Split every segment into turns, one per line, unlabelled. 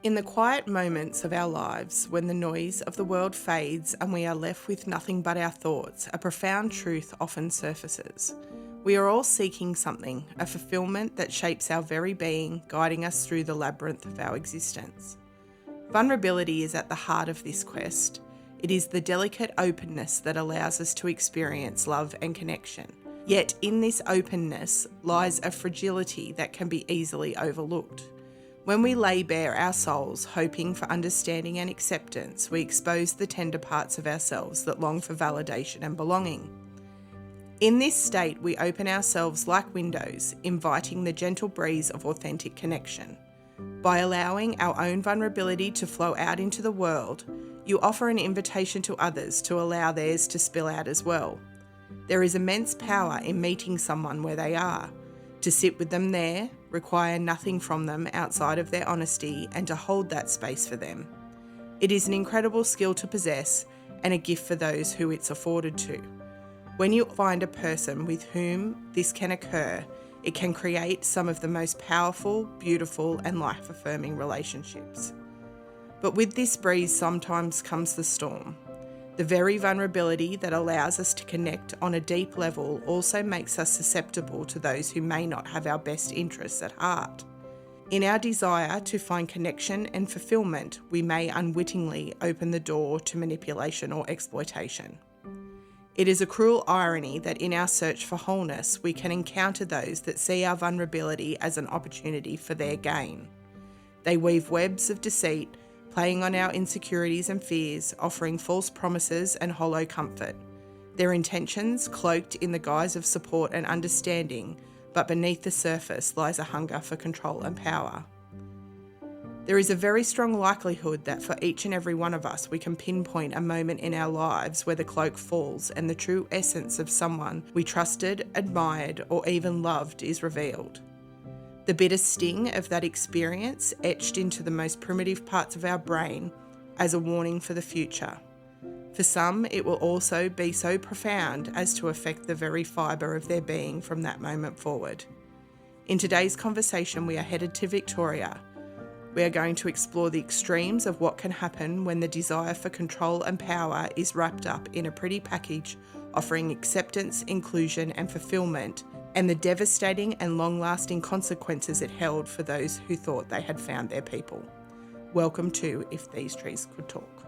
In the quiet moments of our lives, when the noise of the world fades and we are left with nothing but our thoughts, a profound truth often surfaces. We are all seeking something, a fulfillment that shapes our very being, guiding us through the labyrinth of our existence. Vulnerability is at the heart of this quest. It is the delicate openness that allows us to experience love and connection. Yet in this openness lies a fragility that can be easily overlooked. When we lay bare our souls, hoping for understanding and acceptance, we expose the tender parts of ourselves that long for validation and belonging. In this state, we open ourselves like windows, inviting the gentle breeze of authentic connection. By allowing our own vulnerability to flow out into the world, you offer an invitation to others to allow theirs to spill out as well. There is immense power in meeting someone where they are. To sit with them there, require nothing from them outside of their honesty, and to hold that space for them. It is an incredible skill to possess and a gift for those who it's afforded to. When you find a person with whom this can occur, it can create some of the most powerful, beautiful, and life-affirming relationships. But with this breeze sometimes comes the storm. The very vulnerability that allows us to connect on a deep level also makes us susceptible to those who may not have our best interests at heart. In our desire to find connection and fulfillment, we may unwittingly open the door to manipulation or exploitation. It is a cruel irony that in our search for wholeness, we can encounter those that see our vulnerability as an opportunity for their gain. They weave webs of deceit, playing on our insecurities and fears, offering false promises and hollow comfort. Their intentions cloaked in the guise of support and understanding, but beneath the surface lies a hunger for control and power. There is a very strong likelihood that for each and every one of us, we can pinpoint a moment in our lives where the cloak falls and the true essence of someone we trusted, admired, or even loved is revealed. The bitter sting of that experience etched into the most primitive parts of our brain as a warning for the future. For some, it will also be so profound as to affect the very fibre of their being from that moment forward. In today's conversation, we are headed to Victoria. We are going to explore the extremes of what can happen when the desire for control and power is wrapped up in a pretty package offering acceptance, inclusion, and fulfillment, and the devastating and long-lasting consequences it held for those who thought they had found their people. Welcome to If These Trees Could Talk.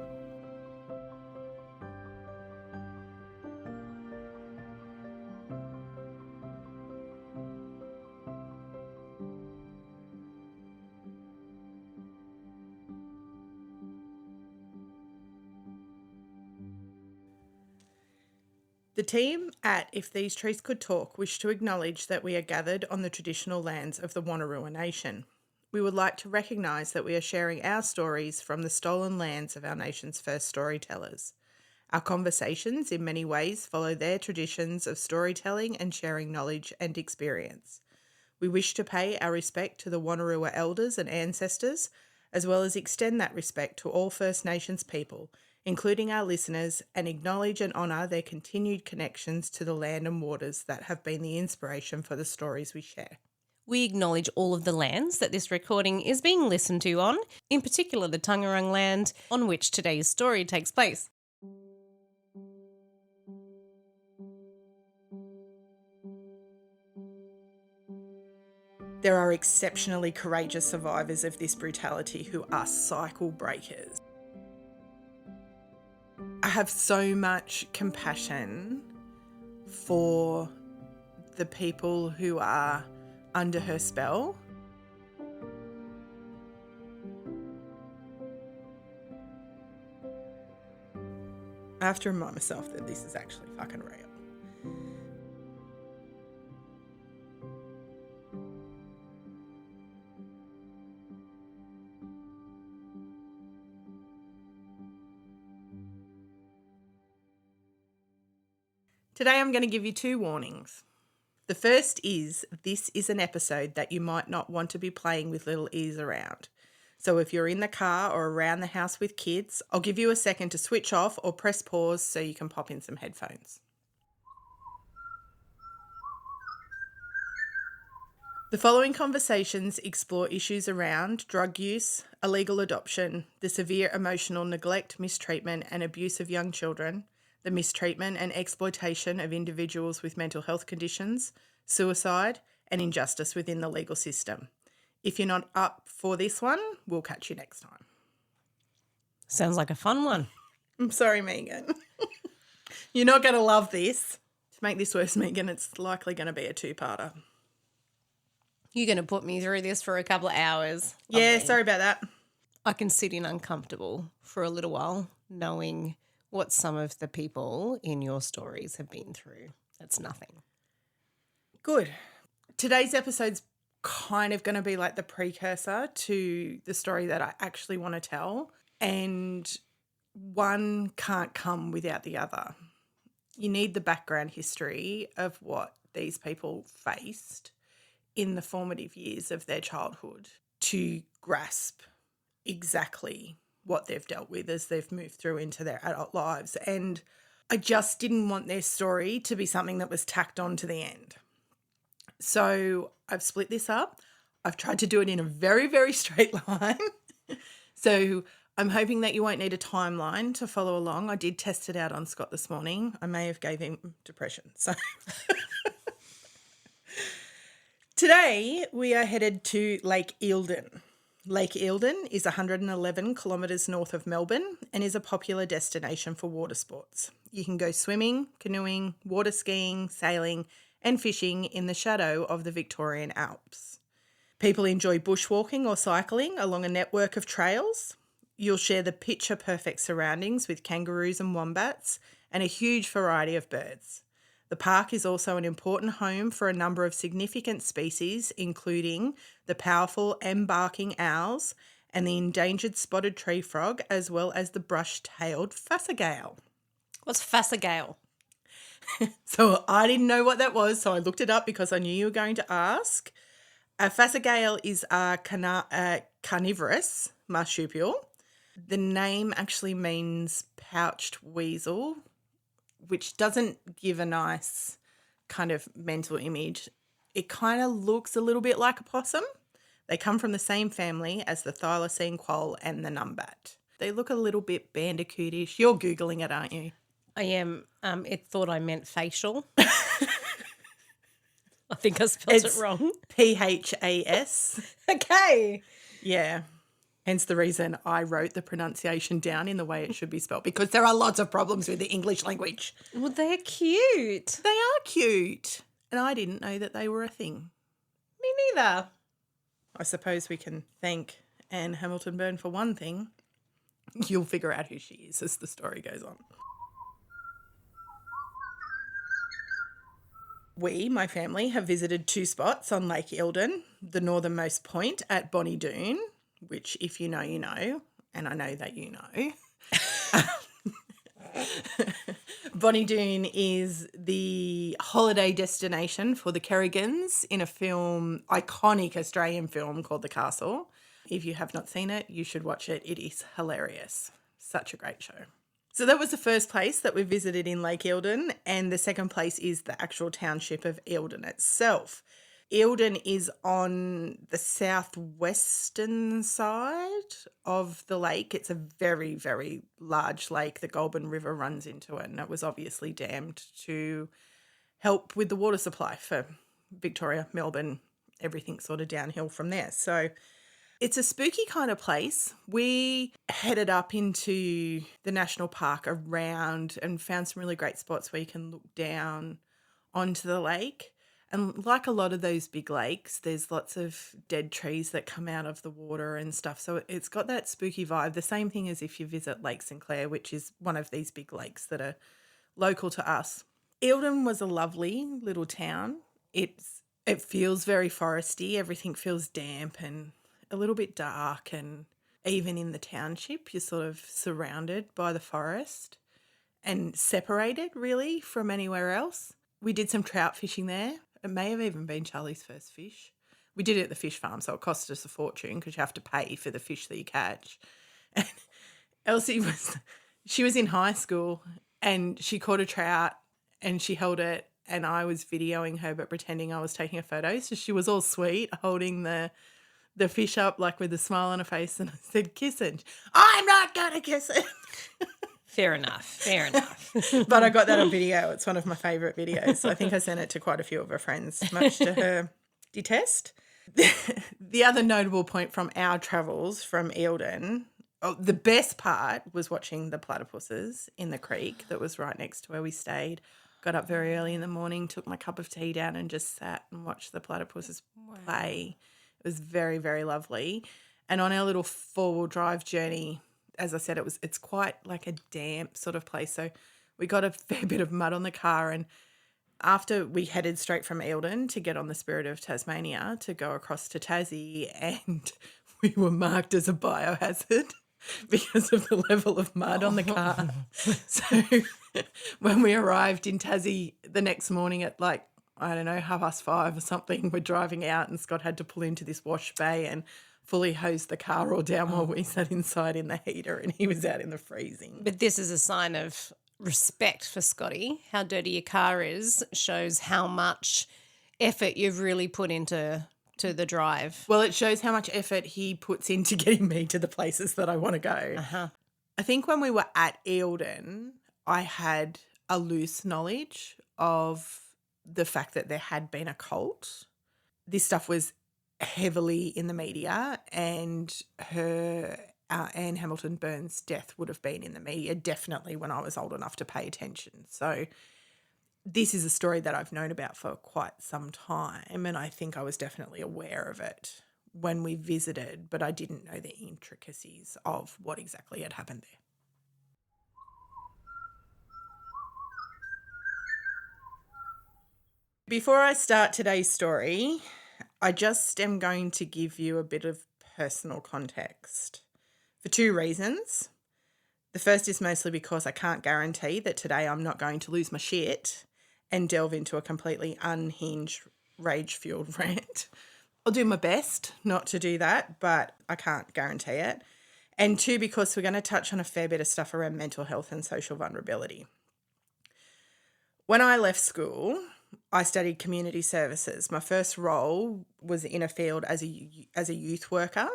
The team at If These Trees Could Talk wish to acknowledge that we are gathered on the traditional lands of the Wanneroo Nation. We would like to recognise that we are sharing our stories from the stolen lands of our nation's first storytellers. Our conversations in many ways follow their traditions of storytelling and sharing knowledge and experience. We wish to pay our respect to the Wanneroo elders and ancestors, as well as extend that respect to all First Nations people, including our listeners, and acknowledge and honour their continued connections to the land and waters that have been the inspiration for the stories we share.
We acknowledge all of the lands that this recording is being listened to on, in particular the Tungarung land on which today's story takes place.
There are exceptionally courageous survivors of this brutality who are cycle breakers. I have so much compassion for the people who are under her spell. I have to remind myself that this is actually fucking real. Today I'm going to give you 2 warnings. The first is, this is an episode that you might not want to be playing with little ears around. So if you're in the car or around the house with kids, I'll give you a second to switch off or press pause so you can pop in some headphones. The following conversations explore issues around drug use, illegal adoption, the severe emotional neglect, mistreatment and abuse of young children, the mistreatment and exploitation of individuals with mental health conditions, suicide and injustice within the legal system. If you're not up for this one, we'll catch you next time.
Sounds like a fun one.
I'm sorry, Megan. You're not going to love this. To make this worse, Megan, it's likely going to be a two-parter.
You're going to put me through this for a couple of hours.
Yeah, sorry about that.
I can sit in uncomfortable for a little while knowing what some of the people in your stories have been through. That's nothing.
Good. Today's episode's kind of going to be like the precursor to the story that I actually want to tell, and one can't come without the other. You need the background history of what these people faced in the formative years of their childhood to grasp exactly what they've dealt with as they've moved through into their adult lives. And I just didn't want their story to be something that was tacked on to the end. So I've split this up. I've tried to do it in a very, very straight line. So I'm hoping that you won't need a timeline to follow along. I did test it out on Scott this morning. I may have gave him depression. So today we are headed to Lake Eildon. Lake Eildon is 111 kilometres north of Melbourne and is a popular destination for water sports. You can go swimming, canoeing, water skiing, sailing and fishing in the shadow of the Victorian Alps. People enjoy bushwalking or cycling along a network of trails. You'll share the picture-perfect surroundings with kangaroos and wombats and a huge variety of birds. The park is also an important home for a number of significant species, including the powerful embarking owls and the endangered spotted tree frog, as well as the brush-tailed phascogale.
What's phascogale?
So I didn't know what that was, so I looked it up because I knew you were going to ask. A phascogale is a carnivorous marsupial. The name actually means pouched weasel, which doesn't give a nice kind of mental image. It kind of looks a little bit like a possum. They come from the same family as the thylacine quoll and the numbat. They look a little bit bandicootish. You're Googling it, aren't you?
I am. It thought I meant facial. I think I spelled it wrong.
PHAS.
Okay.
Yeah. Hence the reason I wrote the pronunciation down in the way it should be spelled, because there are lots of problems with the English language.
Well, they're cute.
They are cute. And I didn't know that they were a thing.
Me neither.
I suppose we can thank Anne Hamilton-Byrne for one thing. You'll figure out who she is as the story goes on. We, my family, have visited two spots on Lake Eildon, the northernmost point at Bonnie Doon, which if you know, you know, and I know that you know. Bonnie Doon is the holiday destination for the Kerrigans in a iconic Australian film called The Castle. If you have not seen it, you should watch it. It is hilarious. Such a great show. So that was the first place that we visited in Lake Eildon, and the second place is the actual township of Eildon itself. Eildon is on the southwestern side of the lake. It's a very, very large lake. The Goulburn River runs into it, and it was obviously dammed to help with the water supply for Victoria, Melbourne, everything sort of downhill from there. So it's a spooky kind of place. We headed up into the national park around and found some really great spots where you can look down onto the lake. And like a lot of those big lakes, there's lots of dead trees that come out of the water and stuff. So it's got that spooky vibe. The same thing as if you visit Lake St Clair, which is one of these big lakes that are local to us. Eildon was a lovely little town. It feels very foresty. Everything feels damp and a little bit dark, and even in the township, you're sort of surrounded by the forest and separated really from anywhere else. We did some trout fishing there. It may have even been Charlie's first fish. We did it at the fish farm, so it cost us a fortune because you have to pay for the fish that you catch. And Elsie she was in high school and she caught a trout and she held it and I was videoing her but pretending I was taking a photo. So she was all sweet, holding the fish up like with a smile on her face, and I said, "Kiss it." I'm not going to kiss it.
Fair enough. Fair enough.
But I got that on video. It's one of my favourite videos. I think I sent it to quite a few of her friends, much to her detest. The other notable point from our travels from Eildon, the best part was watching the platypuses in the creek that was right next to where we stayed. Got up very early in the morning, took my cup of tea down and just sat and watched the platypuses play. It was very, very lovely. And on our little four-wheel drive journey, as I said, it's quite like a damp sort of place. So we got a fair bit of mud on the car, and after we headed straight from Eildon to get on the Spirit of Tasmania to go across to Tassie, and we were marked as a biohazard because of the level of mud on the car. So when we arrived in Tassie the next morning at 5:30 or something, we're driving out and Scott had to pull into this wash bay and fully hosed the car all down while we sat inside in the heater, and he was out in the freezing.
But this is a sign of respect for Scotty. How dirty your car is shows how much effort you've really put into the drive.
Well, it shows how much effort he puts into getting me to the places that I want to go. I think when we were at Eildon, I had a loose knowledge of the fact that there had been a cult. This stuff was heavily in the media, and Anne Hamilton-Byrne's death would have been in the media definitely when I was old enough to pay attention. So this is a story that I've known about for quite some time, and I think I was definitely aware of it when we visited, but I didn't know the intricacies of what exactly had happened there. Before I start today's story, I just am going to give you a bit of personal context for two reasons. The first is mostly because I can't guarantee that today I'm not going to lose my shit and delve into a completely unhinged, rage-fueled rant. I'll do my best not to do that, but I can't guarantee it. And two, because we're going to touch on a fair bit of stuff around mental health and social vulnerability. When I left school, I studied community services. My first role was in a field as a youth worker.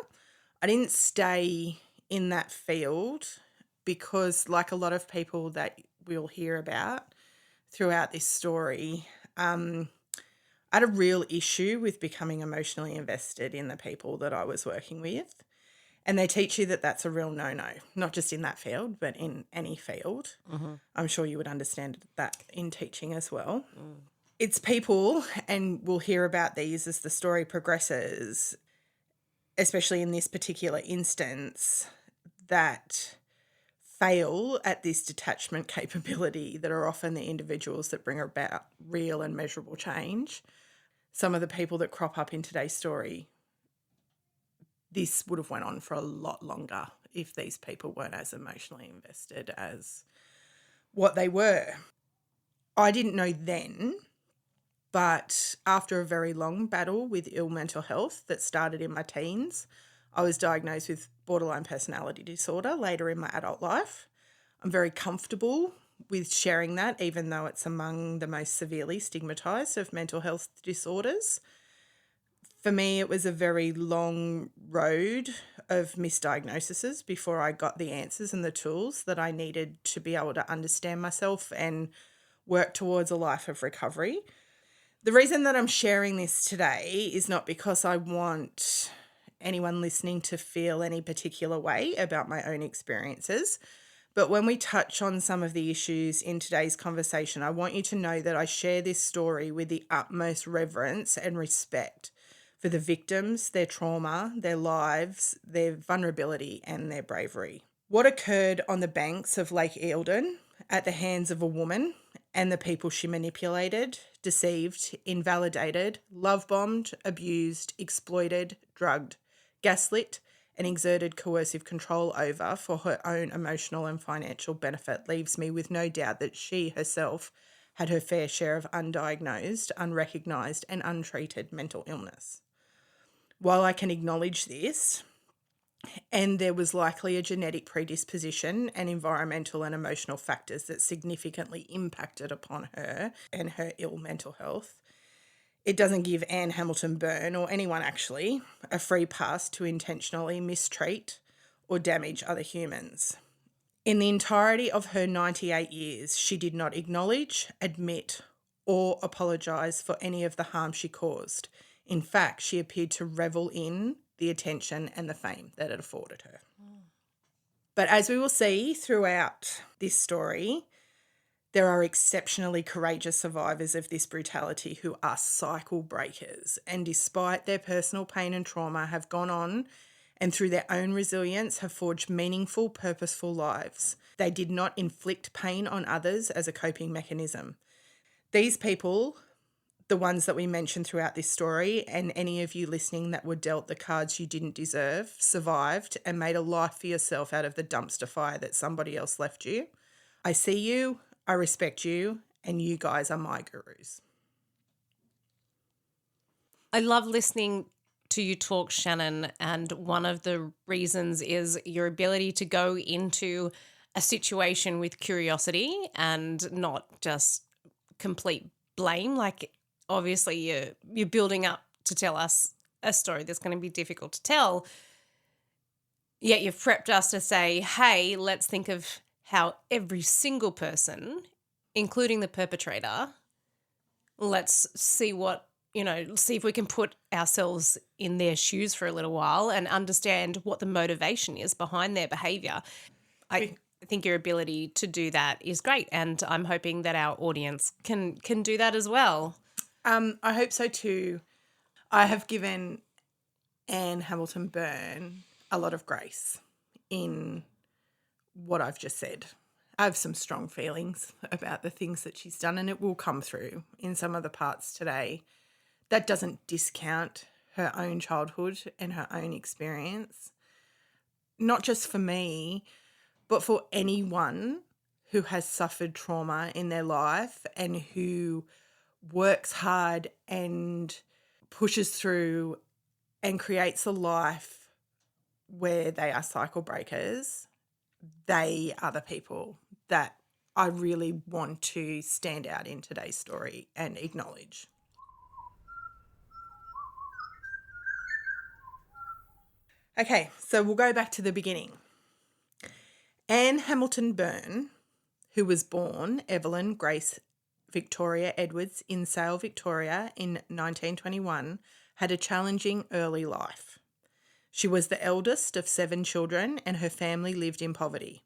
I didn't stay in that field because, like a lot of people that we'll hear about throughout this story, I had a real issue with becoming emotionally invested in the people that I was working with. And they teach you that that's a real no-no, not just in that field, but in any field. I'm sure you would understand that in teaching as well. It's people, and we'll hear about these as the story progresses, especially in this particular instance, that fail at this detachment capability that are often the individuals that bring about real and measurable change. Some of the people that crop up in today's story, this would have went on for a lot longer if these people weren't as emotionally invested as what they were. I didn't know then, but after a very long battle with ill mental health that started in my teens, I was diagnosed with borderline personality disorder later in my adult life. I'm very comfortable with sharing that, even though it's among the most severely stigmatised of mental health disorders. For me, it was a very long road of misdiagnoses before I got the answers and the tools that I needed to be able to understand myself and work towards a life of recovery. The reason that I'm sharing this today is not because I want anyone listening to feel any particular way about my own experiences, but when we touch on some of the issues in today's conversation, I want you to know that I share this story with the utmost reverence and respect for the victims, their trauma, their lives, their vulnerability, and their bravery. What occurred on the banks of Lake Eildon at the hands of a woman and the people she manipulated, deceived, invalidated, love-bombed, abused, exploited, drugged, gaslit, and exerted coercive control over for her own emotional and financial benefit leaves me with no doubt that she herself had her fair share of undiagnosed, unrecognised, and untreated mental illness. While I can acknowledge this, And there was likely a genetic predisposition and environmental and emotional factors that significantly impacted upon her and her ill mental health. It doesn't give Anne Hamilton-Byrne, or anyone actually, a free pass to intentionally mistreat or damage other humans. In the entirety of her 98 years, she did not acknowledge, admit, or apologise for any of the harm she caused. In fact, she appeared to revel in the attention and the fame that it afforded her. But as we will see throughout this story, there are exceptionally courageous survivors of this brutality who are cycle breakers, and despite their personal pain and trauma, have gone on and through their own resilience have forged meaningful, purposeful lives. They did not inflict pain on others as a coping mechanism. These people, the ones that we mentioned throughout this story, and any of you listening that were dealt the cards you didn't deserve, survived and made a life for yourself out of the dumpster fire that somebody else left you. I see you, I respect you, and you guys are my gurus.
I love listening to you talk, Shannon, and one of the reasons is your ability to go into a situation with curiosity and not just complete blame. Like, obviously you're building up to tell us a story that's going to be difficult to tell, yet you've prepped us to say, hey, let's think of how every single person, including the perpetrator, let's see what, see if we can put ourselves in their shoes for a little while and understand what the motivation is behind their behaviour. I think your ability to do that is great, and I'm hoping that our audience can do that as well.
I hope so too. I have given Anne Hamilton-Byrne a lot of grace in what I've just said. I have some strong feelings about the things that she's done, and it will come through in some of the parts today. That doesn't discount her own childhood and her own experience, not just for me, but for anyone who has suffered trauma in their life and who works hard and pushes through and creates a life where they are cycle breakers. They are the people that I really want to stand out in today's story and acknowledge. Okay, so we'll go back to the beginning. Anne Hamilton-Byrne, who was born Evelyn Grace Victoria Edwards in Sale, Victoria in 1921, had a challenging early life. She was the eldest of 7 children and her family lived in poverty.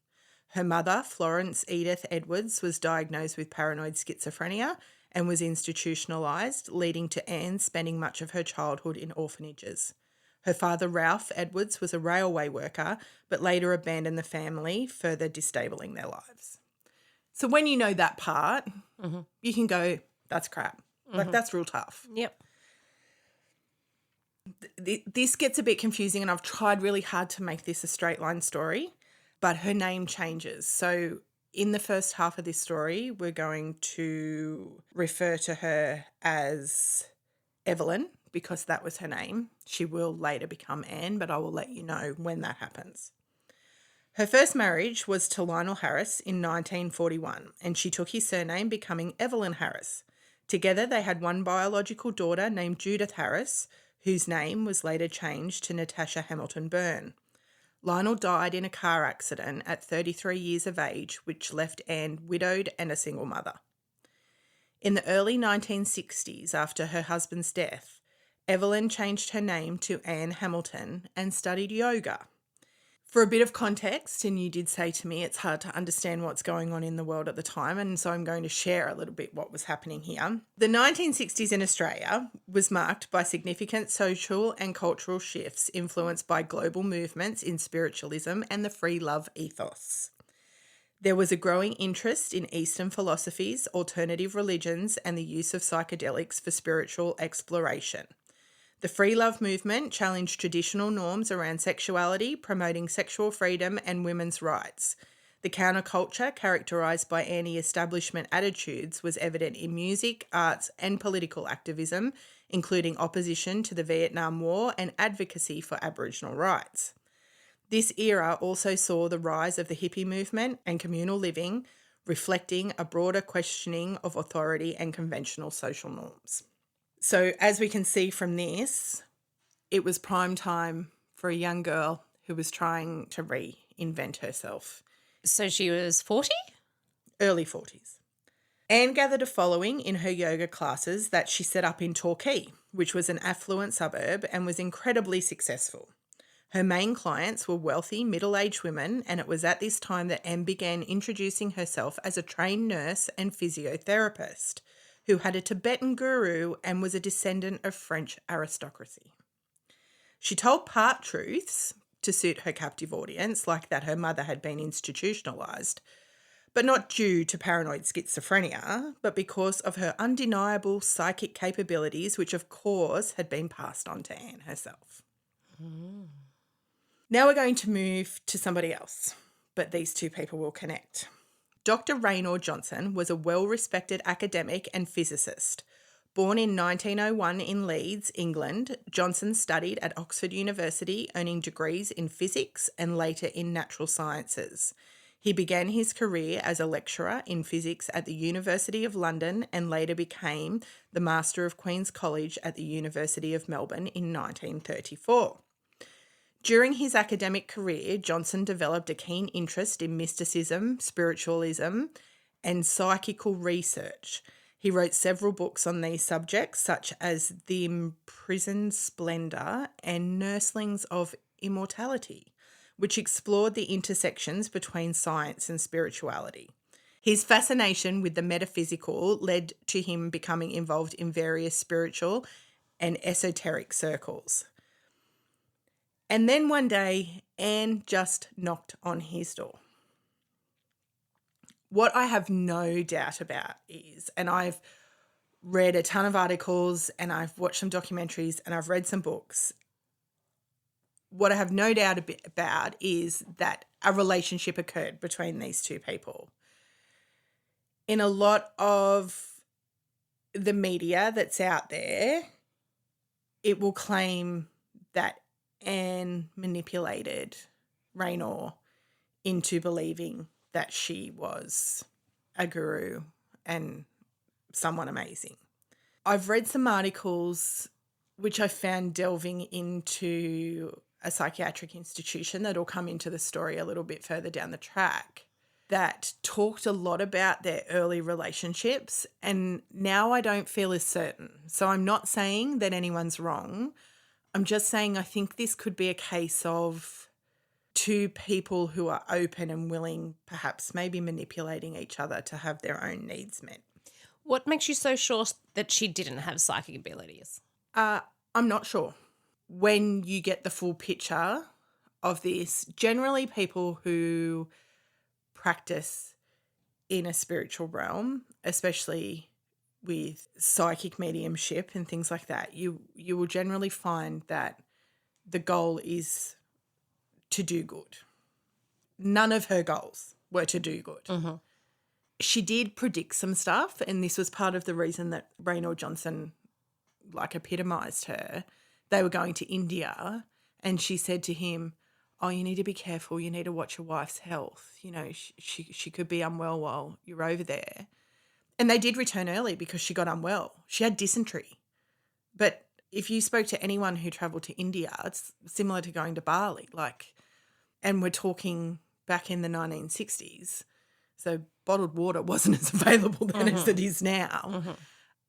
Her mother, Florence Edith Edwards, was diagnosed with paranoid schizophrenia and was institutionalised, leading to Anne spending much of her childhood in orphanages. Her father, Ralph Edwards, was a railway worker, but later abandoned the family, further disabling their lives. So when you know that part, you can go, that's crap. Like, that's real tough.
Yep.
This gets a bit confusing, and I've tried really hard to make this a straight line story, but her name changes. So in the first half of this story, we're going to refer to her as Evelyn, because that was her name. She will later become Anne, but I will let you know when that happens. Her first marriage was to Lionel Harris in 1941, and she took his surname, becoming Evelyn Harris. Together they had one biological daughter named Judith Harris, whose name was later changed to Natasha Hamilton-Byrne. Lionel died in a car accident at 33 years of age, which left Anne widowed and a single mother. In the early 1960s, after her husband's death, Evelyn changed her name to Anne Hamilton and studied yoga. For a bit of context, and you did say to me it's hard to understand what's going on in the world at the time, and so I'm going to share a little bit what was happening here. The 1960s in Australia was marked by significant social and cultural shifts influenced by global movements in spiritualism and the free love ethos. There was a growing interest in Eastern philosophies, alternative religions, and the use of psychedelics for spiritual exploration. The free love movement challenged traditional norms around sexuality, promoting sexual freedom and women's rights. The counterculture, characterised by anti-establishment attitudes, was evident in music, arts, and political activism, including opposition to the Vietnam War and advocacy for Aboriginal rights. This era also saw the rise of the hippie movement and communal living, reflecting a broader questioning of authority and conventional social norms. So as we can see from this, it was prime time for a young girl who was trying to reinvent herself.
So she was 40?
Early 40s. Anne gathered a following in her yoga classes that she set up in Torquay, which was an affluent suburb and was incredibly successful. Her main clients were wealthy, middle-aged women, and it was at this time that Anne began introducing herself as a trained nurse and physiotherapist who had a Tibetan guru and was a descendant of French aristocracy. She told part truths to suit her captive audience, like that her mother had been institutionalised, but not due to paranoid schizophrenia, but because of her undeniable psychic capabilities, which of course had been passed on to Anne herself. Now we're going to move to somebody else, but these two people will connect. Dr. Raynor Johnson was a well-respected academic and physicist. Born in 1901 in Leeds, England, Johnson studied at Oxford University, earning degrees in physics and later in natural sciences. He began his career as a lecturer in physics at the University of London and later became the Master of Queen's College at the University of Melbourne in 1934. During his academic career, Johnson developed a keen interest in mysticism, spiritualism, and psychical research. He wrote several books on these subjects, such as The Imprisoned Splendour and Nurslings of Immortality, which explored the intersections between science and spirituality. His fascination with the metaphysical led to him becoming involved in various spiritual and esoteric circles. And then one day, Anne just knocked on his door. What I have no doubt about is, and I've read a ton of articles and I've watched some documentaries and I've read some books, what I have no doubt about is that a relationship occurred between these two people. In a lot of the media that's out there, it will claim that Anne manipulated Raynor into believing that she was a guru and someone amazing. I've read some articles which I found delving into a psychiatric institution that'll come into the story a little bit further down the track that talked a lot about their early relationships, and now I don't feel as certain. So I'm not saying that anyone's wrong. I'm just saying I think this could be a case of two people who are open and willing, perhaps maybe manipulating each other to have their own needs met.
What makes you so sure that she didn't have psychic abilities?
I'm not sure. When you get the full picture of this, generally people who practice in a spiritual realm, especially with psychic mediumship and things like that, you will generally find that the goal is to do good. None of her goals were to do good.
Mm-hmm.
She did predict some stuff, and this was part of the reason that Raynor Johnson epitomised her. They were going to India, and she said to him, "Oh, you need to be careful. You need to watch your wife's health. You know, she could be unwell while you're over there." And they did return early because she got unwell. She had dysentery. But if you spoke to anyone who travelled to India, it's similar to going to Bali. And we're talking back in the 1960s. So bottled water wasn't as available then as it is now.
Mm-hmm.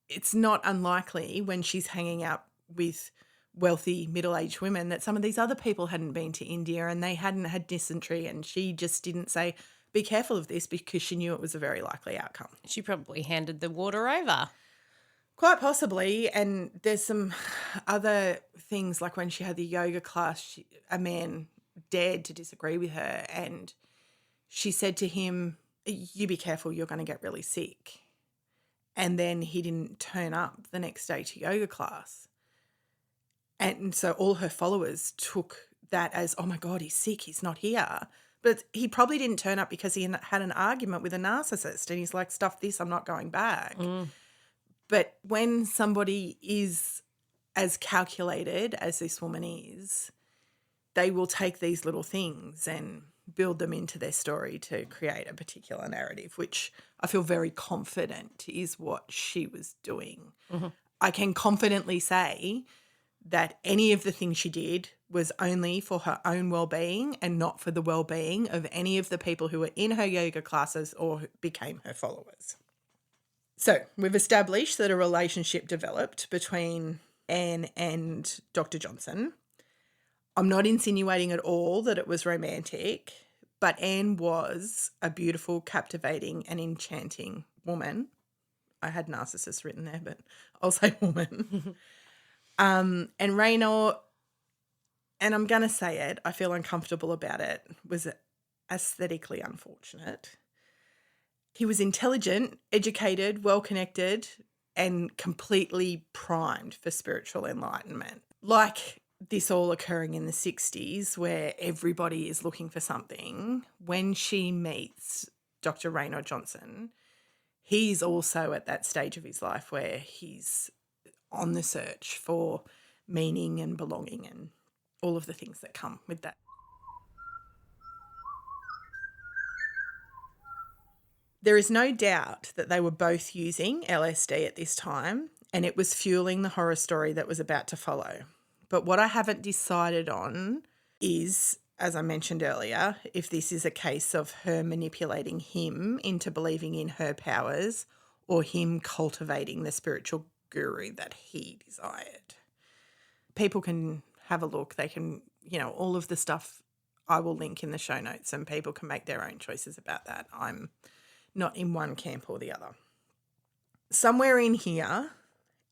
It's not unlikely when she's hanging out with wealthy middle-aged women that some of these other people hadn't been to India and they hadn't had dysentery, and she just didn't say, be careful of this, because she knew it was a very likely outcome.
She probably handed the water over.
Quite possibly. And there's some other things, like when she had the yoga class, a man dared to disagree with her and she said to him, "You be careful, you're going to get really sick." And then he didn't turn up the next day to yoga class. And so all her followers took that as, oh my God, he's sick, he's not here. But he probably didn't turn up because he had an argument with a narcissist and he's like, stuff this, I'm not going back.
Mm.
But when somebody is as calculated as this woman is, they will take these little things and build them into their story to create a particular narrative, which I feel very confident is what she was doing.
Mm-hmm.
I can confidently say that any of the things she did was only for her own well-being and not for the well-being of any of the people who were in her yoga classes or who became her followers. So we've established that a relationship developed between Anne and Dr. Johnson. I'm not insinuating at all that it was romantic, but Anne was a beautiful, captivating and enchanting woman. I had narcissist written there, but I'll say woman. And Raynor, and I'm going to say it, I feel uncomfortable about it, was aesthetically unfortunate. He was intelligent, educated, well-connected, and completely primed for spiritual enlightenment. Like this all occurring in the 60s where everybody is looking for something, when she meets Dr. Raynor Johnson, he's also at that stage of his life where he's on the search for meaning and belonging and all of the things that come with that. There is no doubt that they were both using LSD at this time, and it was fueling the horror story that was about to follow. But what I haven't decided on is, as I mentioned earlier, if this is a case of her manipulating him into believing in her powers or him cultivating the spiritual guru that he desired. People can have a look. They can, all of the stuff I will link in the show notes and people can make their own choices about that. I'm not in one camp or the other. Somewhere in here,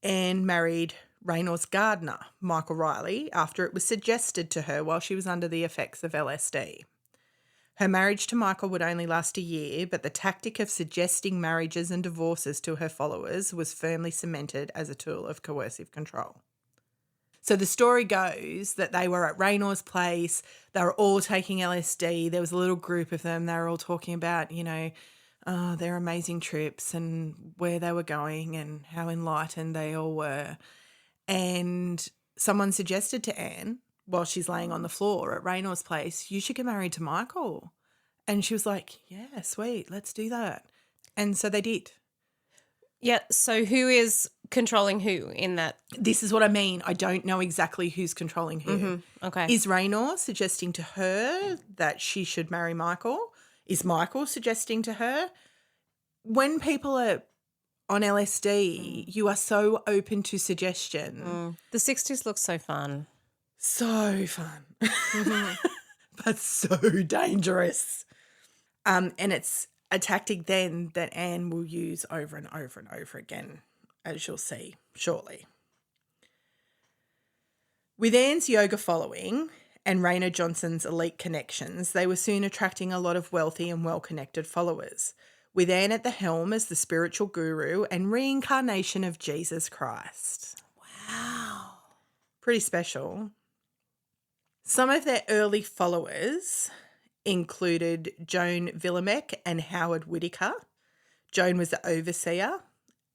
Anne married Raynor's gardener, Michael Riley, after it was suggested to her while she was under the effects of LSD. Her marriage to Michael would only last a year, but the tactic of suggesting marriages and divorces to her followers was firmly cemented as a tool of coercive control. So the story goes that they were at Raynor's place, they were all taking LSD, there was a little group of them, they were all talking about, their amazing trips and where they were going and how enlightened they all were. And someone suggested to Anne, while she's laying on the floor at Raynor's place, you should get married to Michael. And she was like, yeah, sweet, let's do that. And so they did.
Yeah, so who is controlling who in that?
This is what I mean. I don't know exactly who's controlling who.
Mm-hmm. Okay.
Is Raynor suggesting to her that she should marry Michael? Is Michael suggesting to her? When people are on LSD, you are so open to suggestion.
The 60s look so fun.
So fun. But so dangerous. And it's a tactic then that Anne will use over and over and over again, as you'll see shortly. With Anne's yoga following and Raynor Johnson's elite connections, they were soon attracting a lot of wealthy and well-connected followers, with Anne at the helm as the spiritual guru and reincarnation of Jesus Christ.
Wow.
Pretty special. Some of their early followers included Joan Villemek and Howard Whittaker. Joan was the overseer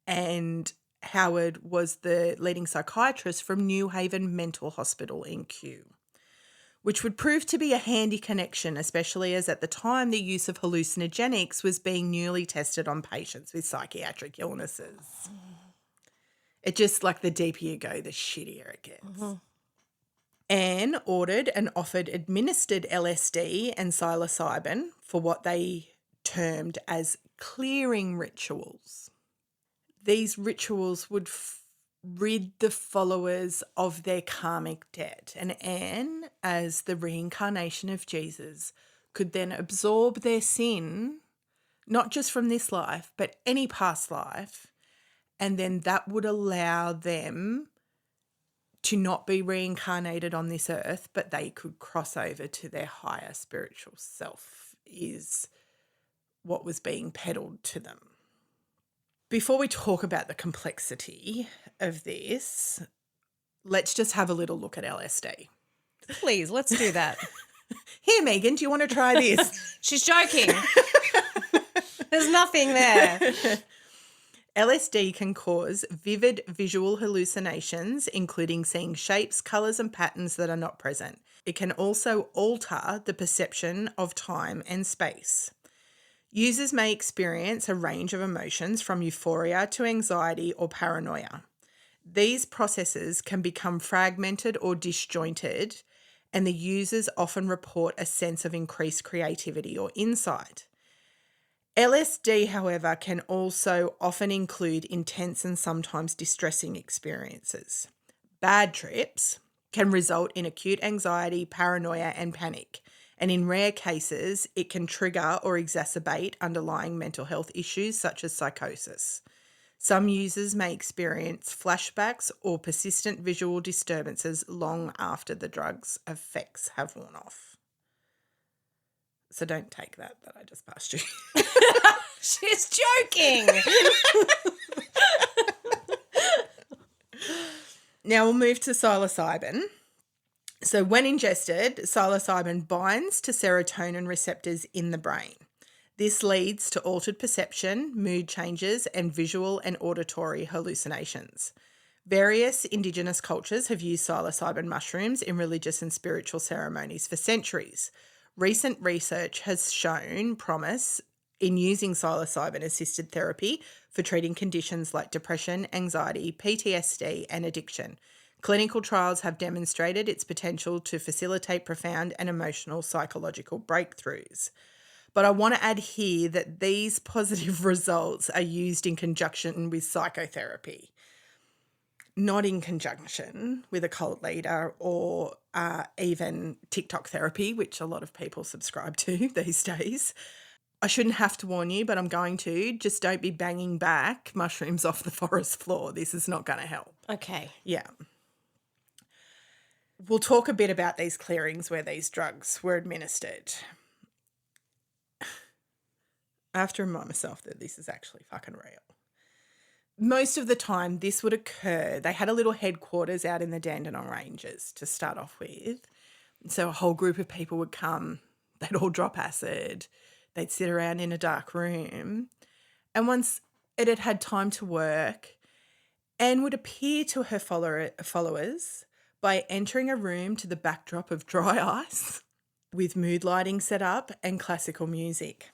and Howard was the leading psychiatrist from New Haven Mental Hospital in Kew, which would prove to be a handy connection, especially as at the time the use of hallucinogenics was being newly tested on patients with psychiatric illnesses. It just, like, the deeper you go, the shittier it gets. Mm-hmm. Anne ordered and offered administered LSD and psilocybin for what they termed as clearing rituals. These rituals would rid the followers of their karmic debt, and Anne, as the reincarnation of Jesus, could then absorb their sin, not just from this life, but any past life, and then that would allow them to not be reincarnated on this earth, but they could cross over to their higher spiritual self, is what was being peddled to them. Before we talk about the complexity of this, let's just have a little look at LSD.
Please, let's do that.
Here, Megan, do you want to try this?
She's joking. There's nothing there.
LSD can cause vivid visual hallucinations, including seeing shapes, colours, and patterns that are not present. It can also alter the perception of time and space. Users may experience a range of emotions from euphoria to anxiety or paranoia. These processes can become fragmented or disjointed, and the users often report a sense of increased creativity or insight. LSD, however, can also often include intense and sometimes distressing experiences. Bad trips can result in acute anxiety, paranoia, and panic. And in rare cases, it can trigger or exacerbate underlying mental health issues such as psychosis. Some users may experience flashbacks or persistent visual disturbances long after the drug's effects have worn off. So don't take that I just passed you.
She's joking.
Now we'll move to psilocybin. So when ingested, psilocybin binds to serotonin receptors in the brain. This leads to altered perception, mood changes, and visual and auditory hallucinations. Various Indigenous cultures have used psilocybin mushrooms in religious and spiritual ceremonies for centuries. Recent research has shown promise in using psilocybin-assisted therapy for treating conditions like depression, anxiety, PTSD, and addiction. Clinical trials have demonstrated its potential to facilitate profound and emotional psychological breakthroughs. But I want to add here that these positive results are used in conjunction with psychotherapy, not in conjunction with a cult leader or even TikTok therapy, which a lot of people subscribe to these days. I shouldn't have to warn you, but I'm going to. Just don't be banging back mushrooms off the forest floor. This is not going to help.
Okay.
Yeah. We'll talk a bit about these clearings where these drugs were administered. I have to remind myself that this is actually fucking real. Most of the time, this would occur. They had a little headquarters out in the Dandenong Ranges to start off with. So a whole group of people would come. They'd all drop acid. They'd sit around in a dark room. And once it had had time to work, Anne would appear to her followers by entering a room to the backdrop of dry ice with mood lighting set up and classical music.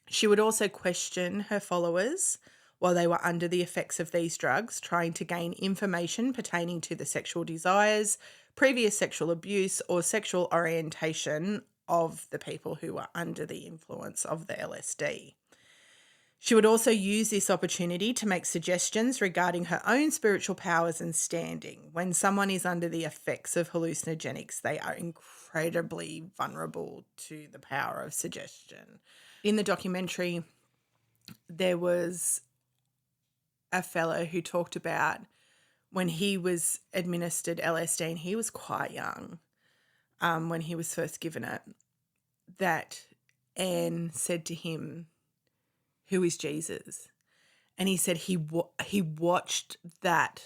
She would also question her followers while they were under the effects of these drugs, trying to gain information pertaining to the sexual desires, previous sexual abuse, or sexual orientation of the people who were under the influence of the LSD. She would also use this opportunity to make suggestions regarding her own spiritual powers and standing. When someone is under the effects of hallucinogenics, they are incredibly vulnerable to the power of suggestion. In the documentary, there was a fellow who talked about when he was administered LSD, and he was quite young when he was first given it, that Anne said to him, "Who is Jesus?" And he said he watched that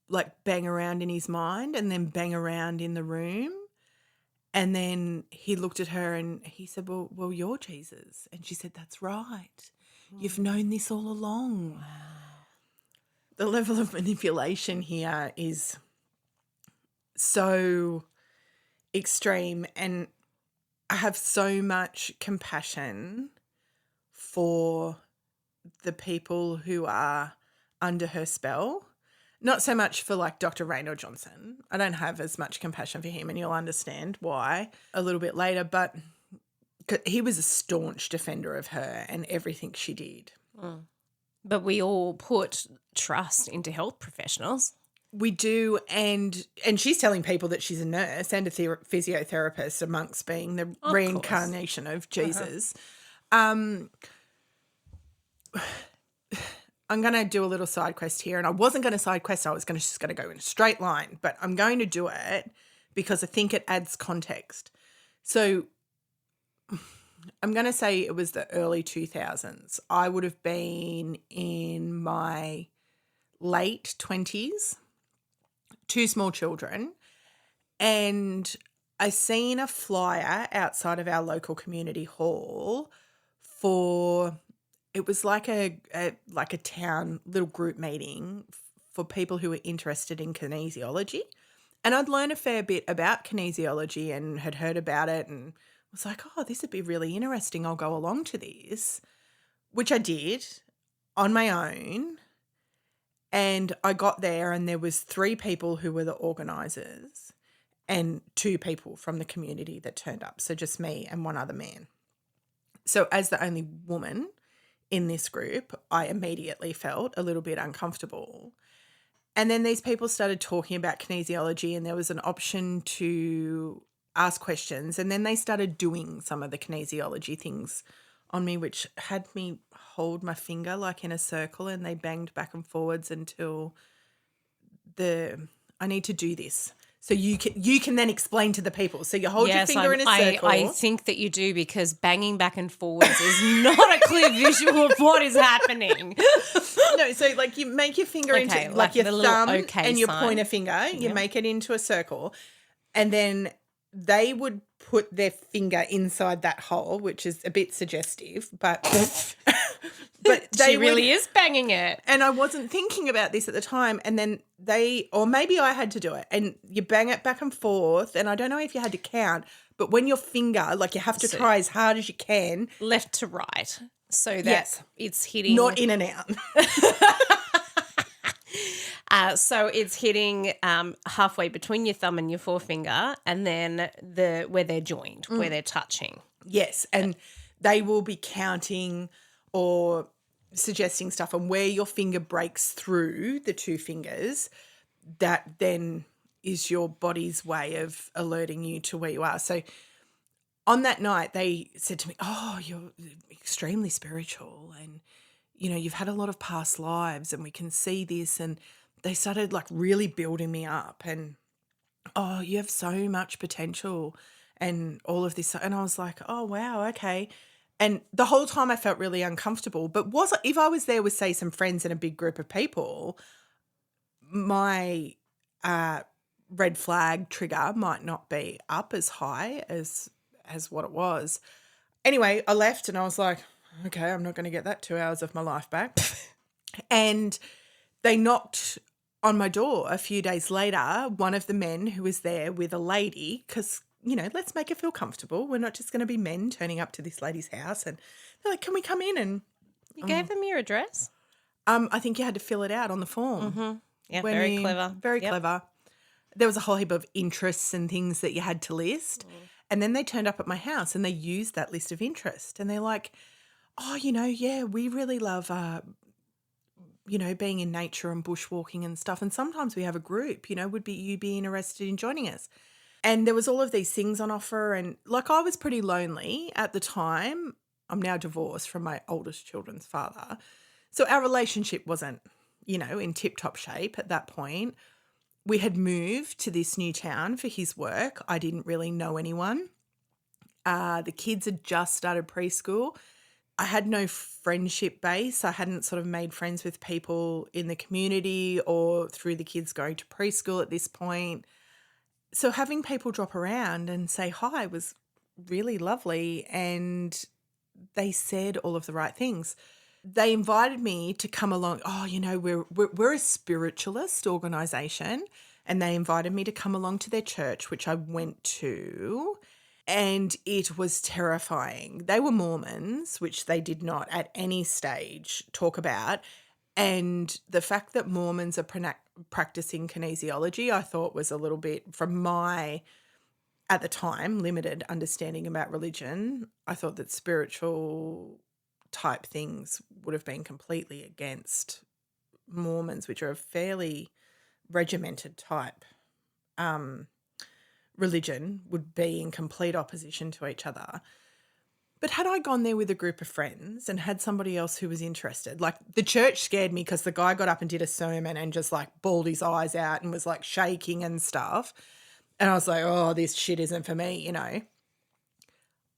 like bang around in his mind and then bang around in the room. And then he looked at her and he said, well, you're Jesus. And she said, "That's right. You've known this all along." Wow. The level of manipulation here is so extreme, and I have so much compassion for the people who are under her spell. Not so much for like Dr. Raynor Johnson. I don't have as much compassion for him, and you'll understand why a little bit later, but he was a staunch defender of her and everything she did.
Mm. But we all put trust into health professionals.
We do, and she's telling people that she's a nurse and a physiotherapist, amongst being the reincarnation of Jesus. I'm going to do a little side quest here, and I wasn't going to side quest. I was just going to go in a straight line, but I'm going to do it because I think it adds context. So I'm going to say it was the early 2000s. I would have been in my late 20s, 2 small children, and I seen a flyer outside of our local community hall for it was like a town little group meeting for people who were interested in kinesiology. And I'd learned a fair bit about kinesiology and had heard about it and was like, oh, this would be really interesting. I'll go along to this, which I did on my own. And I got there and there was 3 people who were the organisers and 2 people from the community that turned up. So just me and one other man. So as the only woman in this group, I immediately felt a little bit uncomfortable. And then these people started talking about kinesiology and there was an option to ask questions. And then they started doing some of the kinesiology things on me, which had me hold my finger like in a circle, and they banged back and forwards until I need to do this. So you can then explain to the people. So you hold your finger in a circle.
I think that you do, because banging back and forwards is not a clear visual of what is happening.
No, so like you make your finger into like your thumb and your pointer finger. You make it into a circle, and then they would put their finger inside that hole, which is a bit suggestive, but
she really is banging it.
And I wasn't thinking about this at the time. And then or maybe I had to do it, and you bang it back and forth. And I don't know if you had to count, but when your finger, like you have to try as hard as you can.
Left to right, so that it's hitting.
Not in and out.
So it's hitting halfway between your thumb and your forefinger, and then where they're joined, where they're touching.
Yes, and they will be counting or suggesting stuff, and where your finger breaks through the 2 fingers, that then is your body's way of alerting you to where you are. So on that night, they said to me, oh, you're extremely spiritual and, you know, you've had a lot of past lives and we can see this. And they started like really building me up and, oh, you have so much potential and all of this. And I was like, oh, wow, okay. And the whole time I felt really uncomfortable. But if I was there with, say, some friends and a big group of people, my red flag trigger might not be up as high as what it was. Anyway, I left and I was like, okay, I'm not going to get that 2 hours of my life back. And they knocked on my door a few days later, one of the men who was there with a lady, because, you know, let's make it feel comfortable. We're not just going to be men turning up to this lady's house. And they're like, can we come in? And
you gave them your address?
I think you had to fill it out on the form.
Mm-hmm. Yeah, very clever.
Very clever. There was a whole heap of interests and things that you had to list. And then they turned up at my house and they used that list of interest. And they're like, oh, you know, yeah, we really love, you know, being in nature and bushwalking and stuff. And sometimes we have a group, you know, would you be interested in joining us? And there was all of these things on offer. And like I was pretty lonely at the time. I'm now divorced from my oldest children's father. So our relationship wasn't, you know, in tip-top shape at that point. We had moved to this new town for his work. I didn't really know anyone. The kids had just started preschool. I had no friendship base. I hadn't sort of made friends with people in the community or through the kids going to preschool at this point. So having people drop around and say hi was really lovely, and they said all of the right things. They invited me to come along. Oh, you know, we're a spiritualist organisation, and they invited me to come along to their church, which I went to, and it was terrifying. They were Mormons, which they did not at any stage talk about, and the fact that Mormons are practicing kinesiology, I thought was a little bit, from my, at the time, limited understanding about religion, I thought that spiritual type things would have been completely against Mormons, which are a fairly regimented type religion, would be in complete opposition to each other. But had I gone there with a group of friends and had somebody else who was interested, like the church scared me because the guy got up and did a sermon and just like bawled his eyes out and was like shaking and stuff. And I was like, oh, this shit isn't for me, you know.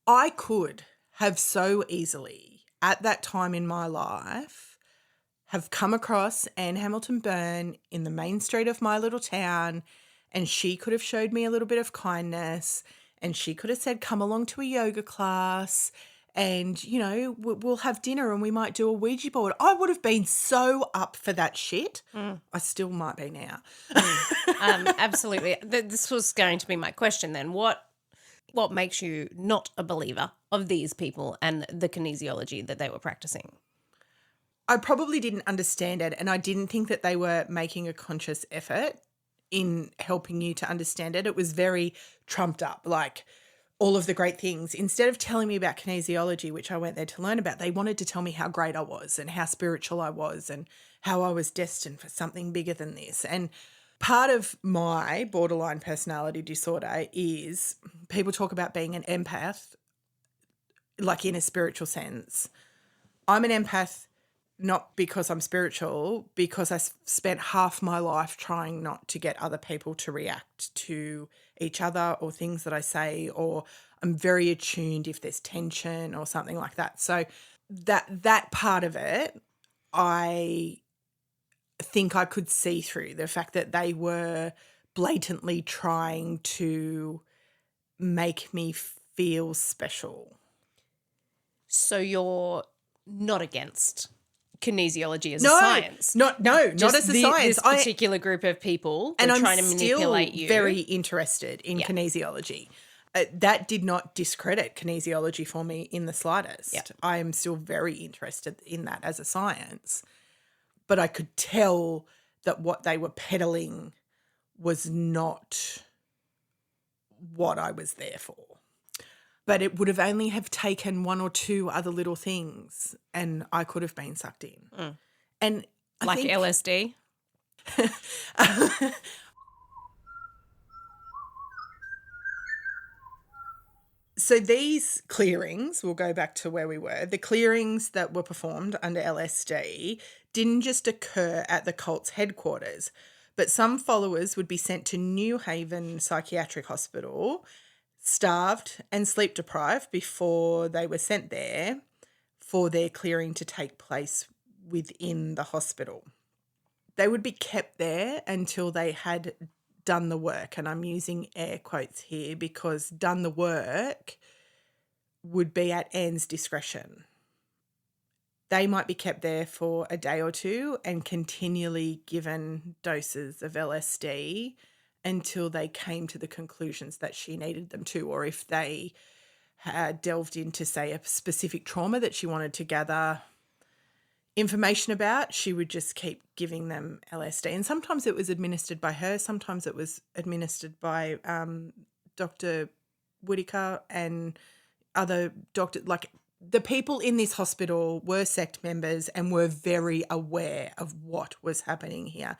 I could have so easily at that time in my life have come across Anne Hamilton-Byrne in the main street of my little town, and she could have showed me a little bit of kindness, and she could have said, come along to a yoga class, and, you know, we'll have dinner and we might do a Ouija board. I would have been so up for that shit. I still might be now.
Absolutely. This was going to be my question then. What makes you not a believer of these people and the kinesiology that they were practicing?
I probably didn't understand it, and I didn't think that they were making a conscious effort in helping you to understand it. It was very trumped up, like all of the great things. Instead of telling me about kinesiology, which I went there to learn about, they wanted to tell me how great I was and how spiritual I was and how I was destined for something bigger than this. And part of my borderline personality disorder is people talk about being an empath, like in a spiritual sense. I'm an empath not because I'm spiritual, because I spent half my life trying not to get other people to react to each other or things that I say, or I'm very attuned if there's tension or something like that. So that part of it, I think I could see through the fact that they were blatantly trying to make me feel special.
So you're not against kinesiology as a science?
Not as a science.
This particular group of people
and
were
I'm
trying to manipulate you.
Very interested in kinesiology. That did not discredit kinesiology for me in the slightest.
Yep.
I am still very interested in that as a science. But I could tell that what they were peddling was not what I was there for. But it would have only have taken one or two other little things and I could have been sucked in. And I think
LSD?
So these clearings, we'll go back to where we were, the clearings that were performed under LSD didn't just occur at the cult's headquarters, but some followers would be sent to New Haven Psychiatric Hospital, starved and sleep deprived before they were sent there for their clearing to take place within the hospital. They would be kept there until they had done the work, and I'm using air quotes here because done the work would be at Anne's discretion. They might be kept there for a day or two and continually given doses of LSD until they came to the conclusions that she needed them to, or if they had delved into, say, a specific trauma that she wanted to gather information about, she would just keep giving them LSD. And sometimes it was administered by her, sometimes it was administered by Dr. Whitaker and other doctors. Like, the people in this hospital were sect members and were very aware of what was happening here.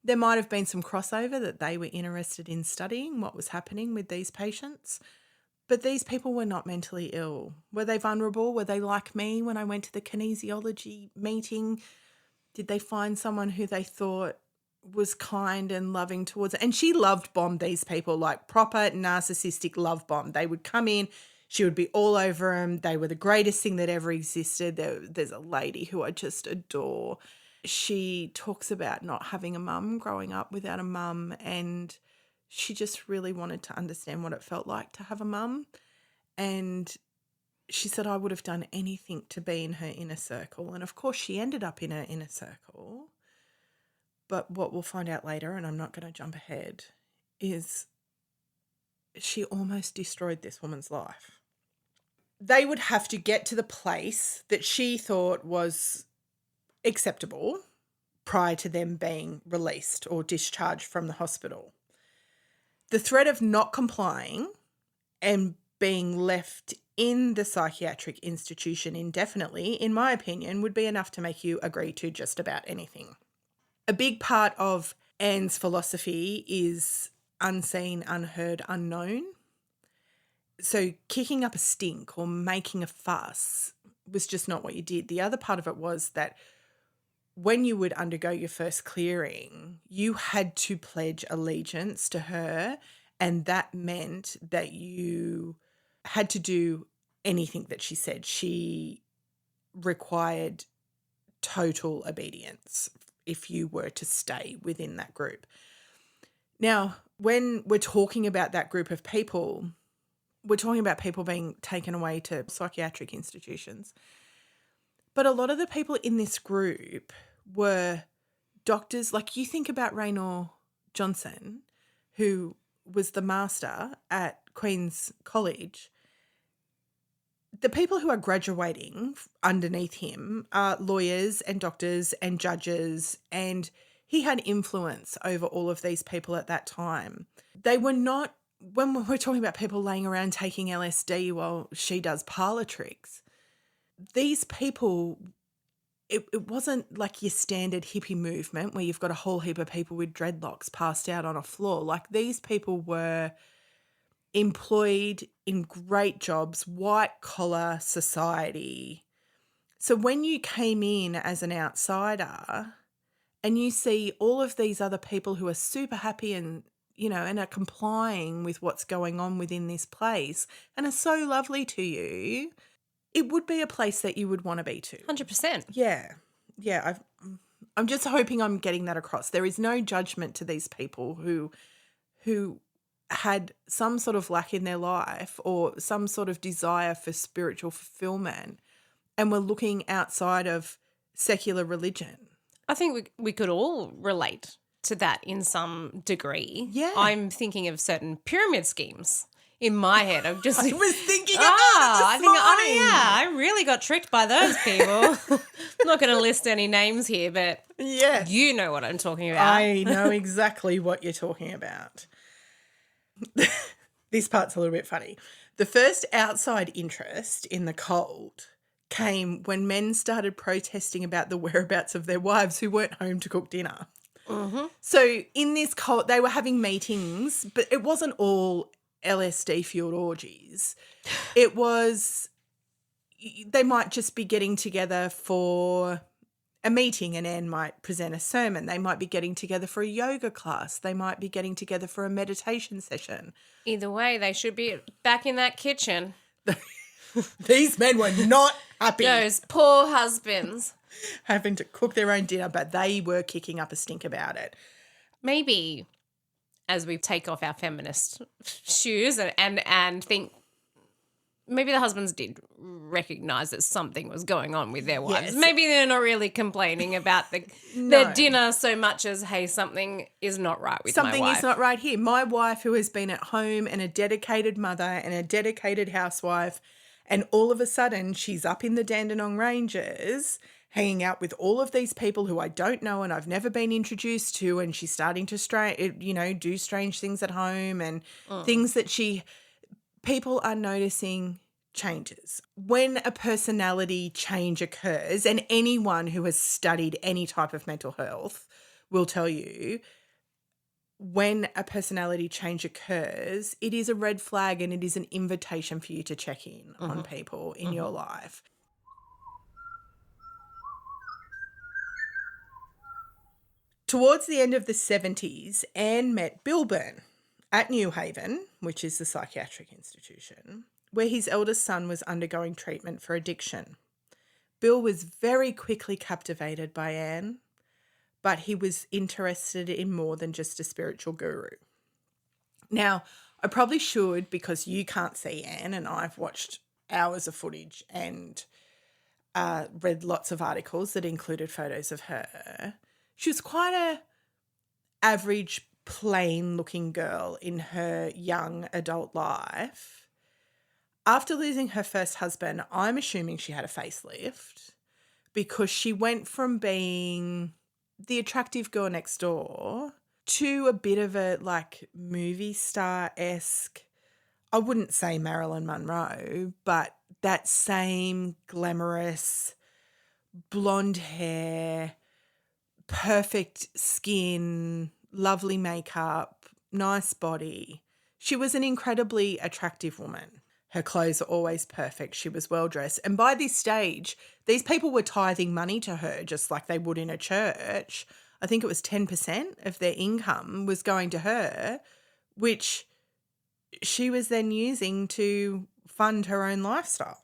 There might have been some crossover that they were interested in studying what was happening with these patients. But these people were not mentally ill. Were they vulnerable? Were they like me when I went to the kinesiology meeting? Did they find someone who they thought was kind and loving towards it? And she loved bombed these people, like proper narcissistic love bomb. They would come in, she would be all over them. They were the greatest thing that ever existed. There's a lady who I just adore. She talks about not having a mum, growing up without a mum, and she just really wanted to understand what it felt like to have a mum. And she said, I would have done anything to be in her inner circle. And of course, she ended up in her inner circle. But what we'll find out later, and I'm not going to jump ahead, is she almost destroyed this woman's life. They would have to get to the place that she thought was acceptable prior to them being released or discharged from the hospital. The threat of not complying and being left in the psychiatric institution indefinitely, in my opinion, would be enough to make you agree to just about anything. A big part of Anne's philosophy is unseen, unheard, unknown. So kicking up a stink or making a fuss was just not what you did. The other part of it was that when you would undergo your first clearing, you had to pledge allegiance to her, and that meant that you had to do anything that she said. She required total obedience if you were to stay within that group. Now, when we're talking about that group of people, we're talking about people being taken away to psychiatric institutions. But a lot of the people in this group were doctors. Like, you think about Raynor Johnson, who was the master at Queen's College. The people who are graduating underneath him are lawyers and doctors and judges, and he had influence over all of these people at that time. They were not, when we're talking about people laying around taking LSD while she does parlor tricks, these people, it wasn't like your standard hippie movement where you've got a whole heap of people with dreadlocks passed out on a floor. Like, these people were employed in great jobs, white collar society. So when you came in as an outsider and you see all of these other people who are super happy and, you know, and are complying with what's going on within this place and are so lovely to you, it would be a place that you would want to be to.
100%.
Yeah. Yeah. I'm just hoping I'm getting that across. There is no judgment to these people who had some sort of lack in their life or some sort of desire for spiritual fulfillment and were looking outside of secular religion.
I think we could all relate to that in some degree.
Yeah.
I'm thinking of certain pyramid schemes in my head. I'm just
I was thinking about it this morning.
I really got tricked by those people. I'm not going to list any names here, but
yeah,
you know what I'm talking about.
I know exactly what you're talking about. This part's a little bit funny. The first outside interest in the cult came when men started protesting about the whereabouts of their wives who weren't home to cook dinner.
Mm-hmm.
So in this cult, they were having meetings, but it wasn't all LSD-fueled orgies. It was, they might just be getting together for a meeting and Anne might present a sermon. They might be getting together for a yoga class. They might be getting together for a meditation session.
Either way, they should be back in that kitchen.
These men were not happy.
Those poor husbands.
Having to cook their own dinner, but they were kicking up a stink about it.
Maybe as we take off our feminist shoes and think, maybe the husbands did recognise that something was going on with their wives.
Yes.
Maybe they're not really complaining about their dinner so much as, hey, something is not right with my wife.
Something is not right here. My wife, who has been at home and a dedicated mother and a dedicated housewife, and all of a sudden she's up in the Dandenong Ranges hanging out with all of these people who I don't know and I've never been introduced to, and she's starting to do strange things at home and things that people are noticing changes. When a personality change occurs, and anyone who has studied any type of mental health will tell you, when a personality change occurs, it is a red flag and it is an invitation for you to check in on people in your life. Towards the end of the 70s, Anne met Bill Byrne at New Haven, which is the psychiatric institution, where his eldest son was undergoing treatment for addiction. Bill was very quickly captivated by Anne, but he was interested in more than just a spiritual guru. Now, I probably should, because you can't see Anne, and I've watched hours of footage and read lots of articles that included photos of her. She was quite a average, plain-looking girl in her young adult life. After losing her first husband, I'm assuming she had a facelift, because she went from being the attractive girl next door to a bit of a movie star-esque, I wouldn't say Marilyn Monroe, but that same glamorous blonde hair, perfect skin, lovely makeup, nice body. She was an incredibly attractive woman. Her clothes were always perfect. She was well dressed. And by this stage, these people were tithing money to her just like they would in a church. I think it was 10% of their income was going to her, which she was then using to fund her own lifestyle.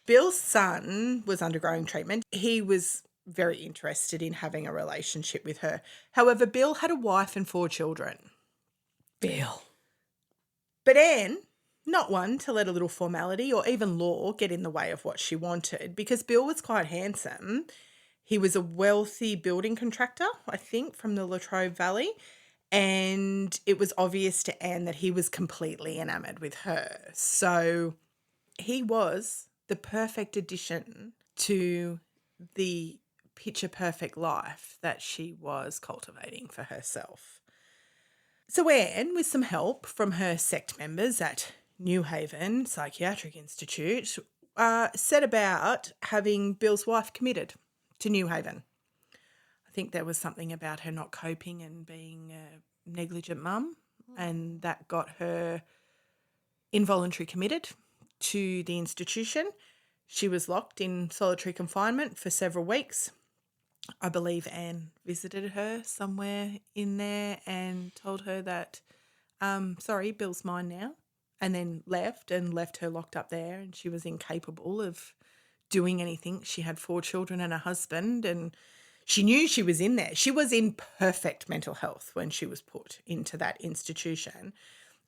Bill's son was undergoing treatment. He was very interested in having a relationship with her. However, Bill had a wife and 4 children.
Bill.
But Anne not one to let a little formality or even law get in the way of what she wanted, because Bill was quite handsome. He was a wealthy building contractor, I think, from the Latrobe Valley, and it was obvious to Anne that he was completely enamoured with her. So he was the perfect addition to the picture-perfect life that she was cultivating for herself. So Anne, with some help from her sect members at New Haven Psychiatric Institute, set about having Bill's wife committed to New Haven. I think there was something about her not coping and being a negligent mum, and that got her involuntary committed to the institution. She was locked in solitary confinement for several weeks. I believe Anne visited her somewhere in there and told her that, sorry, Bill's mine now, and then left her locked up there, and she was incapable of doing anything. She had 4 children and a husband, and she knew she was in there. She was in perfect mental health when she was put into that institution.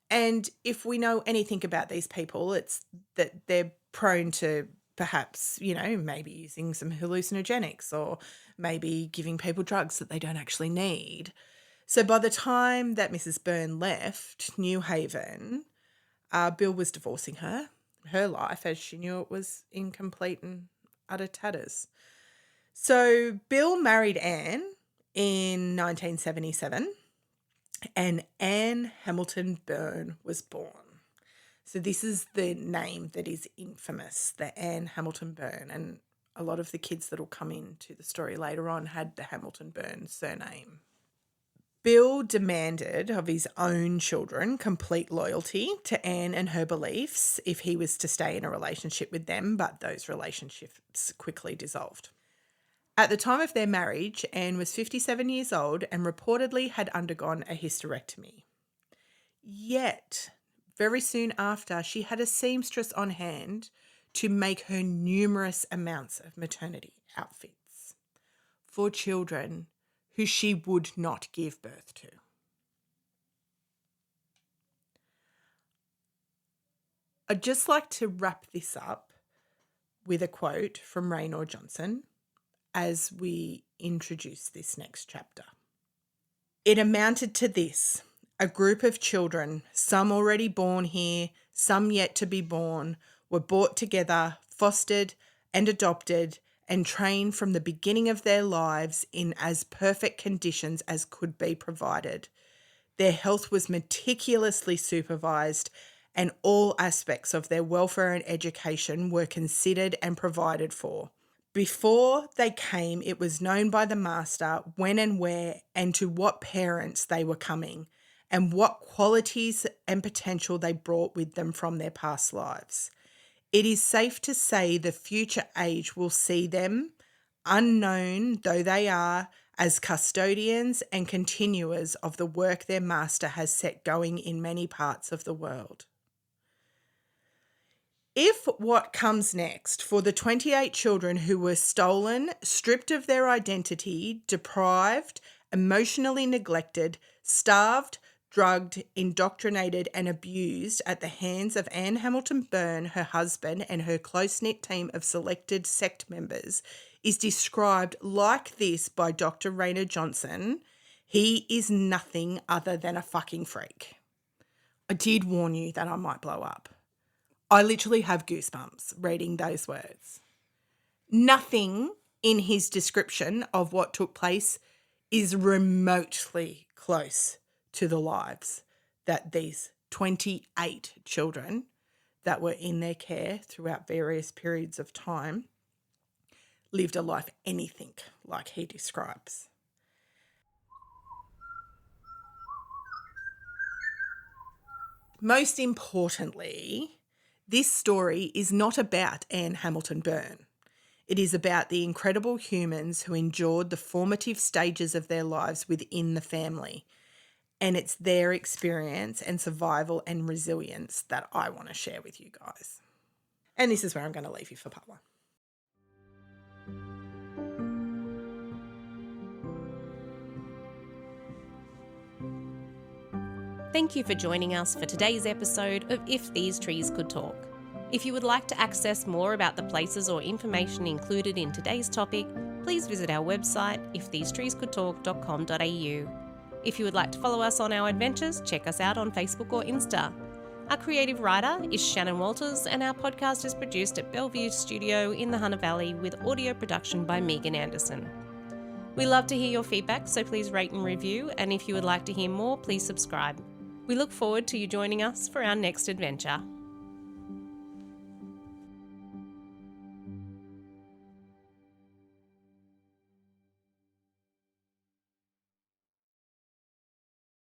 And if we know anything about these people, it's that they're prone to perhaps, maybe using some hallucinogenics or maybe giving people drugs that they don't actually need. So by the time that Mrs. Byrne left New Haven, Bill was divorcing her. Her life, as she knew it, was in complete and utter tatters. So Bill married Anne in 1977. And Anne Hamilton-Byrne was born. So this is the name that is infamous, the Anne Hamilton-Byrne. And a lot of the kids that will come into the story later on had the Hamilton-Byrne surname. Bill demanded of his own children complete loyalty to Anne and her beliefs if he was to stay in a relationship with them, but those relationships quickly dissolved. At the time of their marriage, Anne was 57 years old and reportedly had undergone a hysterectomy. Yet, very soon after, she had a seamstress on hand to make her numerous amounts of maternity outfits for children who she would not give birth to. I'd just like to wrap this up with a quote from Raynor Johnson as we introduce this next chapter. It amounted to this: a group of children, some already born here, some yet to be born, were brought together, fostered and adopted and trained from the beginning of their lives in as perfect conditions as could be provided. Their health was meticulously supervised, and all aspects of their welfare and education were considered and provided for. Before they came, it was known by the master when and where and to what parents they were coming, and what qualities and potential they brought with them from their past lives. It is safe to say the future age will see them, unknown though they are, as custodians and continuers of the work their master has set going in many parts of the world. If what comes next for the 28 children who were stolen, stripped of their identity, deprived, emotionally neglected, starved, drugged, indoctrinated and abused at the hands of Anne Hamilton-Byrne, her husband and her close-knit team of selected sect members, is described like this by Dr. Raynor Johnson, he is nothing other than a fucking freak. I did warn you that I might blow up. I literally have goosebumps reading those words. Nothing in his description of what took place is remotely close to the lives that these 28 children that were in their care throughout various periods of time lived a life anything like he describes. Most importantly, this story is not about Anne Hamilton-Byrne. It is about the incredible humans who endured the formative stages of their lives within the family. And it's their experience and survival and resilience that I want to share with you guys. And this is where I'm going to leave you for part 1.
Thank you for joining us for today's episode of If These Trees Could Talk. If you would like to access more about the places or information included in today's topic, please visit our website ifthesetreescouldtalk.com.au. If you would like to follow us on our adventures, check us out on Facebook or Insta. Our creative writer is Shannon Walters, and our podcast is produced at Bellevue Studio in the Hunter Valley with audio production by Megan Anderson. We love to hear your feedback, so please rate and review, and if you would like to hear more, please subscribe. We look forward to you joining us for our next adventure.